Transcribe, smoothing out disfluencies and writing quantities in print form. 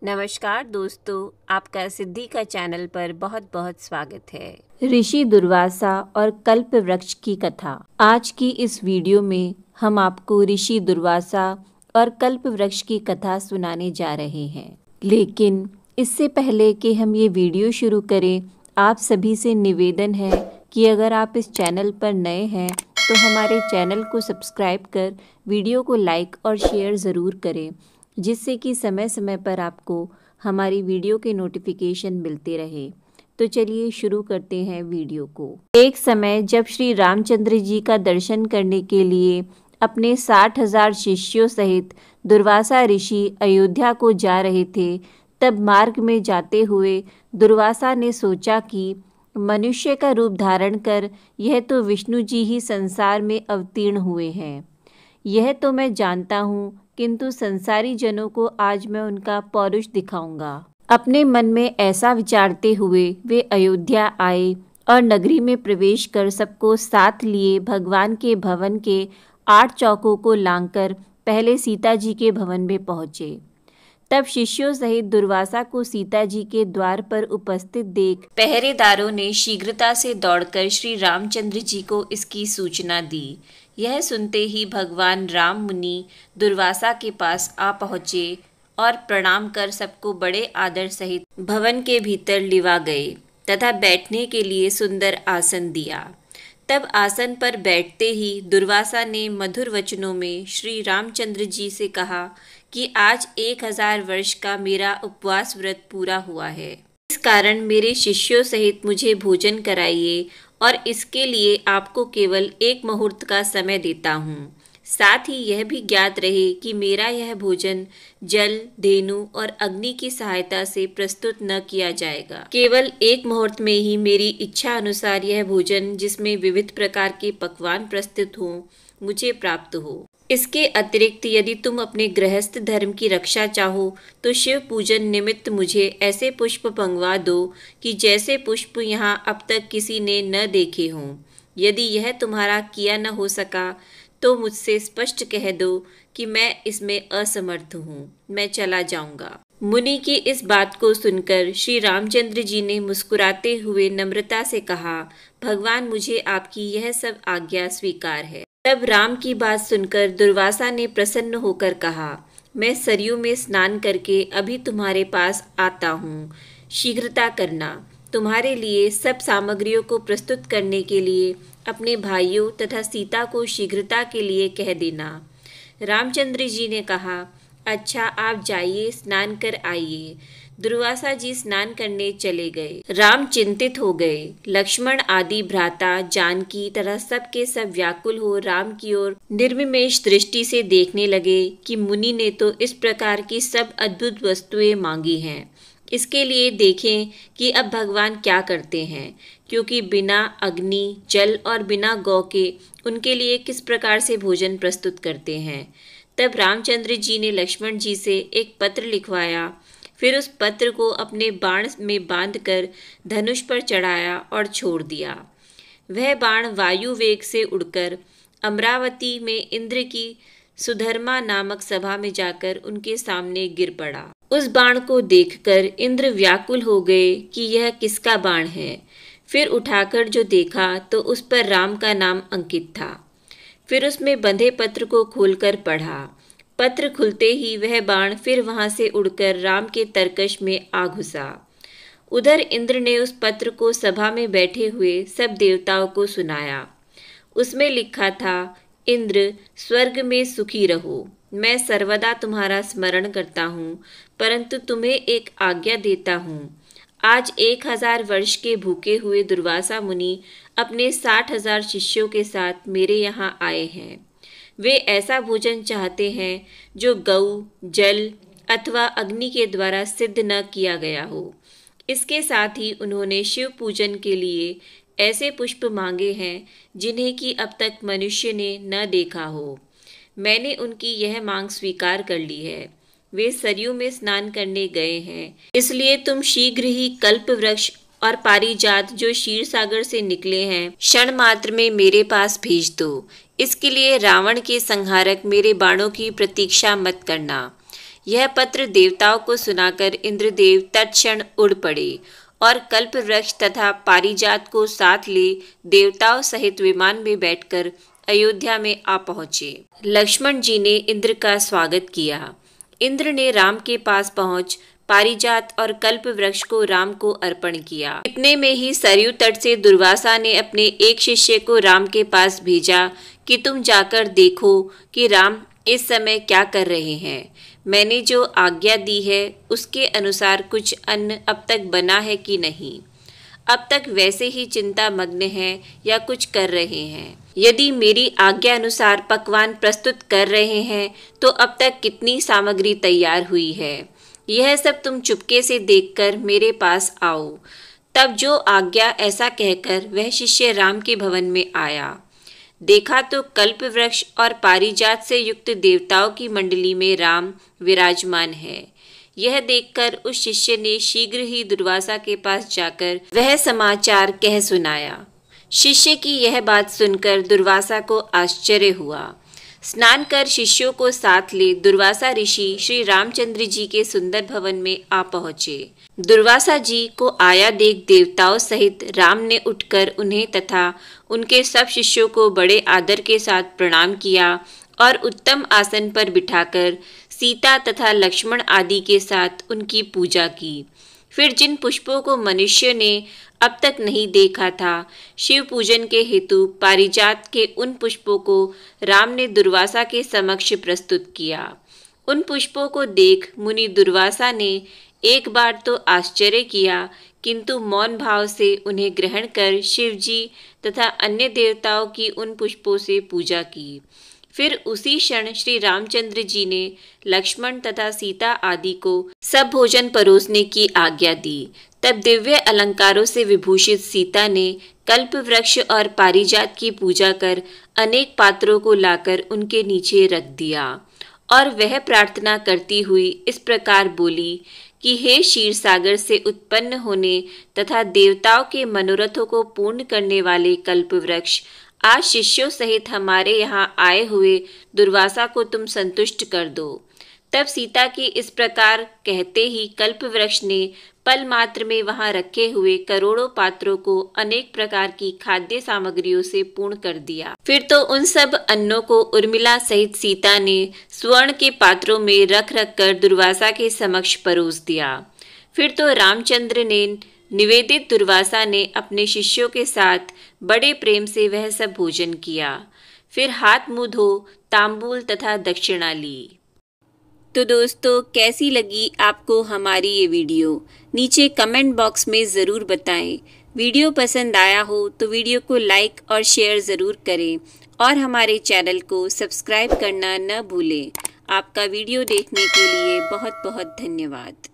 नमस्कार दोस्तों, आपका सिद्धि का चैनल पर बहुत बहुत स्वागत है। ऋषि दुर्वासा और कल्प वृक्ष की कथा। आज की इस वीडियो में हम आपको ऋषि दुर्वासा और कल्प वृक्ष की कथा सुनाने जा रहे हैं। लेकिन इससे पहले कि हम ये वीडियो शुरू करें, आप सभी से निवेदन है कि अगर आप इस चैनल पर नए हैं तो हमारे चैनल को सब्सक्राइब कर वीडियो को लाइक और शेयर ज़रूर करें, जिससे कि समय समय पर आपको हमारी वीडियो के नोटिफिकेशन मिलते रहे। तो चलिए शुरू करते हैं वीडियो को। एक समय जब श्री रामचंद्र जी का दर्शन करने के लिए अपने 60,000 शिष्यों सहित दुर्वासा ऋषि अयोध्या को जा रहे थे, तब मार्ग में जाते हुए दुर्वासा ने सोचा कि मनुष्य का रूप धारण कर यह तो विष्णु जी ही संसार में अवतीर्ण हुए हैं। यह तो मैं जानता हूँ, किंतु संसारी जनों को आज मैं उनका पौरुष दिखाऊंगा। अपने मन में ऐसा विचारते हुए वे अयोध्या आए और नगरी में प्रवेश कर सबको साथ लिए भगवान के भवन के 8 चौकों को लांघकर पहले सीता जी के भवन में पहुँचे। तब शिष्यों सहित दुर्वासा को सीता जी के द्वार पर उपस्थित देख पहरेदारों ने शीघ्रता से दौड़कर श्री रामचंद्र जी को इसकी सूचना दी। यह सुनते ही भगवान राम मुनि दुर्वासा के पास आ पहुँचे और प्रणाम कर सबको बड़े आदर सहित भवन के भीतर लिवा गए तथा बैठने के लिए सुंदर आसन दिया। तब आसन पर बैठते ही दुर्वासा ने मधुर वचनों में श्री रामचंद्र जी से कहा कि आज 1000 वर्ष का मेरा उपवास व्रत पूरा हुआ है। इस कारण मेरे शिष्यों सहित मुझे भोजन कराइए और इसके लिए आपको केवल 1 मुहूर्त का समय देता हूँ। साथ ही यह भी ज्ञात रहे कि मेरा यह भोजन जल, धेनु और अग्नि की सहायता से प्रस्तुत न किया जाएगा। केवल 1 मुहूर्त में ही मेरी इच्छा अनुसार यह भोजन, जिसमें विविध प्रकार के पकवान प्रस्तुत हों, मुझे प्राप्त हो। इसके अतिरिक्त यदि तुम अपने गृहस्थ धर्म की रक्षा चाहो तो शिव पूजन निमित्त मुझे ऐसे पुष्प मंगवा दो कि जैसे पुष्प यहाँ अब तक किसी ने न देखे हों। यदि यह तुम्हारा किया न हो सका तो मुझसे स्पष्ट कह दो कि मैं इसमें असमर्थ हूँ, मैं चला जाऊंगा। मुनि की इस बात को सुनकर श्री रामचंद्र जी ने मुस्कुराते हुए नम्रता से कहा, भगवान मुझे आपकी यह सब आज्ञा स्वीकार है। तब राम की बात सुनकर दुर्वासा ने प्रसन्न होकर कहा, मैं सरयू में स्नान करके अभी तुम्हारे पास आता हूँ, शीघ्रता करना। तुम्हारे लिए सब सामग्रियों को प्रस्तुत करने के लिए अपने भाइयों तथा सीता को शीघ्रता के लिए कह देना। रामचंद्र जी ने कहा, अच्छा आप जाइए, स्नान कर आइए। दुर्वासा जी स्नान करने चले गए। राम चिंतित हो गए। लक्ष्मण आदि भ्राता, जानकी तथा सब के सब व्याकुल हो राम की ओर निर्विमेष दृष्टि से देखने लगे कि मुनि ने तो इस प्रकार की सब अद्भुत वस्तुएं मांगी हैं। इसके लिए देखें कि अब भगवान क्या करते हैं, क्योंकि बिना अग्नि, जल और बिना गौ के उनके लिए किस प्रकार से भोजन प्रस्तुत करते हैं। तब रामचंद्र जी ने लक्ष्मण जी से एक पत्र लिखवाया। फिर उस पत्र को अपने बाण में बांधकर धनुष पर चढ़ाया और छोड़ दिया। वह बाण वायु वेग से उड़कर अमरावती में इंद्र की सुधर्मा नामक सभा में जाकर उनके सामने गिर पड़ा। उस बाण को देखकर इंद्र व्याकुल हो गए कि यह किसका बाण है। फिर उठाकर जो देखा तो उस पर राम का नाम अंकित था। फिर उसमें बंधे पत्र को खोलकर पढ़ा। पत्र खुलते ही वह बाण फिर वहां से उड़कर राम के तरकश में आ घुसा। उधर इंद्र ने उस पत्र को सभा में बैठे हुए सब देवताओं को सुनाया। उसमें लिखा था, इंद्र स्वर्ग में सुखी रहो, मैं सर्वदा तुम्हारा स्मरण करता हूँ, परंतु तुम्हें एक आज्ञा देता हूँ। आज 1000 वर्ष के भूखे हुए दुर्वासा मुनि अपने 60,000 शिष्यों के साथ मेरे यहाँ आए हैं। वे ऐसा भोजन चाहते हैं जो गौ, जल अथवा अग्नि के द्वारा सिद्ध न किया गया हो। इसके साथ ही उन्होंने शिव पूजन के लिए ऐसे पुष्प मांगे हैं जिन्हें कि अब तक मनुष्य ने न देखा हो। मैंने उनकी यह मांग स्वीकार कर ली है। वे सरयू में स्नान करने गए हैं, इसलिए तुम शीघ्र ही कल्प वृक्ष और पारिजात जो क्षीर सागर से निकले हैं, क्षण मात्र में मेरे पास भेज दो। इसके लिए रावण के संहारक मेरे बाणों की प्रतीक्षा मत करना। यह पत्र देवताओं को सुनाकर इंद्रदेव तत्क्षण उड़ पड़े और कल्प वृक्ष तथा पारिजात को साथ ले देवताओं सहित विमान में बैठकर अयोध्या में आ पहुँचे। लक्ष्मण जी ने इंद्र का स्वागत किया। इंद्र ने राम के पास पहुँच पारिजात और कल्प वृक्ष को राम को अर्पण किया। इतने में ही सरयू तट से दुर्वासा ने अपने एक शिष्य को राम के पास भेजा कि तुम जाकर देखो कि राम इस समय क्या कर रहे हैं। मैंने जो आज्ञा दी है उसके अनुसार कुछ अन्न अब तक बना है कि नहीं। अब तक वैसे ही चिंता मग्न हैं या कुछ कर रहे हैं। यदि मेरी आज्ञा अनुसार पकवान प्रस्तुत कर रहे हैं तो अब तक कितनी सामग्री तैयार हुई है, यह सब तुम चुपके से देखकर मेरे पास आओ। तब जो आज्ञा ऐसा कहकर वह शिष्य राम के भवन में आया। देखा तो कल्प वृक्ष और पारिजात से युक्त देवताओं की मंडली में राम विराजमान है। यह देखकर उस शिष्य ने शीघ्र ही दुर्वासा के पास जाकर वह समाचार कह सुनाया। शिष्य की यह बात सुनकर दुर्वासा को आश्चर्य हुआ। स्नान कर शिष्यों को साथ ले दुर्वासा ऋषि श्री रामचंद्र जी के सुंदर भवन में आ पहुँचे। दुर्वासा जी को आया देख देवताओं सहित राम ने उठकर उन्हें तथा उनके सब शिष्यों को बड़े आदर के साथ प्रणाम किया और उत्तम आसन पर बिठाकर सीता तथा लक्ष्मण आदि के साथ उनकी पूजा की। फिर जिन पुष्पों को मनुष्य ने अब तक नहीं देखा था, शिव पूजन के हेतु पारिजात के उन पुष्पों को राम ने दुर्वासा के समक्ष प्रस्तुत किया। उन पुष्पों को देख मुनि दुर्वासा ने एक बार तो आश्चर्य किया, किंतु मौन भाव से उन्हें ग्रहण कर शिव जी तथा अन्य देवताओं की उन पुष्पों से पूजा की। फिर उसी क्षण श्री रामचंद्र जी ने लक्ष्मण तथा सीता आदि को सब भोजन परोसने की आज्ञा दी। तब दिव्य अलंकारों से विभूषित सीता ने कल्प वृक्ष और पारिजात की पूजा कर अनेक पात्रों को लाकर उनके नीचे रख दिया और वह प्रार्थना करती हुई इस प्रकार बोली कि हे क्षीर सागर से उत्पन्न होने तथा देवताओं के मनोरथों को पूर्ण करने वाले कल्प वृक्ष, आज शिष्यों सहित हमारे यहाँ आए हुए दुर्वासा को तुम संतुष्ट कर दो। तब सीता की इस प्रकार कहते ही कल्प वृक्ष ने पल मात्र में वहां रखे हुए करोड़ों पात्रों को अनेक प्रकार की खाद्य सामग्रियों से पूर्ण कर दिया। फिर तो उन सब अन्नों को उर्मिला सहित सीता ने स्वर्ण के पात्रों में रख रख कर दुर्वासा के समक्ष परोस दिया। फिर तो रामचंद्र ने निवेदित दुर्वासा ने अपने शिष्यों के साथ बड़े प्रेम से वह सब भोजन किया। फिर हाथ मुंह धो तांबूल तथा दक्षिणा ली। तो दोस्तों, कैसी लगी आपको हमारी ये वीडियो? नीचे कमेंट बॉक्स में ज़रूर बताएं। वीडियो पसंद आया हो तो वीडियो को लाइक और शेयर ज़रूर करें और हमारे चैनल को सब्सक्राइब करना न भूलें। आपका वीडियो देखने के लिए बहुत बहुत धन्यवाद।